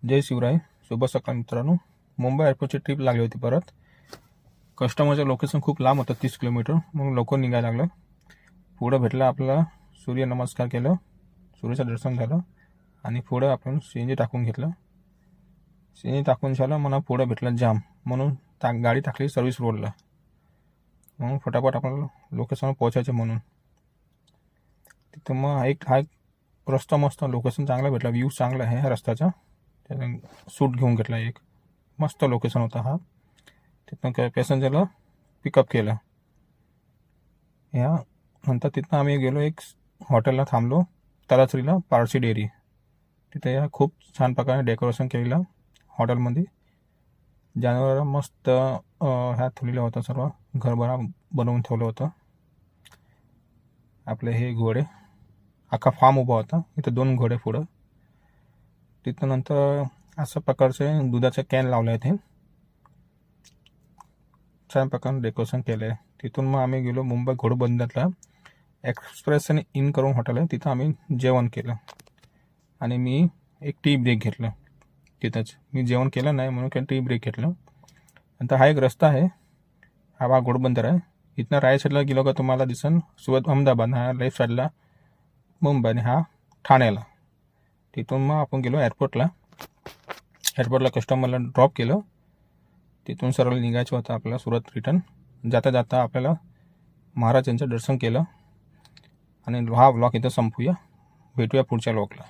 जय शिवराय. शुभ सकाळ मित्रांनो. मुंबई एअरपोर्टची ट्रिप लागली होती. परत कस्टमरचं लोकेशन खूप लांब होतं, 30 किलोमीटर. मग लवकर निघायला लागलं. पुढं भेटलं आपल्याला, सूर्यनमस्कार केलं, सूर्याचं दर्शन झालं आणि पुढं आपण CNG टाकून घेतलं. CNG टाकून झालं, म्हणून पुढं भेटलं जाम, म्हणून गाडी टाकली सर्व्हिस रोडला. मग फटाफट आपण लोकेशनवर पोहोचायचं म्हणून तिथं मग हा एक रस्ता मस्त, लोकेशन चांगला भेटला, व्ह्यू चांगला आहे ह्या रस्त्याचा. त्याने सूट घेऊन घेतला, एक मस्त लोकेशन होता हा. तिथनं पॅसेंजरला पिकअप केलं. ह्या नंतर तिथनं आम्ही गेलो, एक हॉटेलला थांबलो, तलासरीला, पारसी डेअरी. तिथे या खूप छान प्रकारे डेकोरेशन केलेलं हॉटेलमध्ये. जनावर मस्त ह्या ठेवलेलं होतं, सर्व घरभरा बनवून ठेवलं होतं. आपले हे घोडे, अख्खा फार्म उभा होता. इथं 2 घोडे पुढं. तिथं नंतर अशा प्रकारचे दुधाचे कॅन लावले आहेत. छान प्रकारे डेकोरेशन केलं आहे. तिथून मग आम्ही गेलो मुंबई घोडबंदरला. एक्सप्रेस आणि इन करून हॉटेल आहे, तिथं आम्ही जेवण केलं आणि मी एक टी ब्रेक घेतलं तिथंच. मी जेवण केलं नाही म्हणून काही टी ब्रेक घेतलं. नंतर हा एक रस्ता आहे, हा घोडबंदर आहे. इथनं राईट साईडला गेलो का तुम्हाला दिसन सुरत अहमदाबाद, हा लेफ्ट साईडला मुंबई आणि हा ठाण्याला. तिथून मग आपण गेलो एअरपोर्टला. कस्टमरला ड्रॉप केलं. तिथून सरळ निघायचं होतं आपल्याला सुरत रिटर्न. जाता जाता आपल्याला महाराजांचं दर्शन केलं आणि हा व्लॉग इथं संपूया. भेटूया पुढच्या व्लॉगला.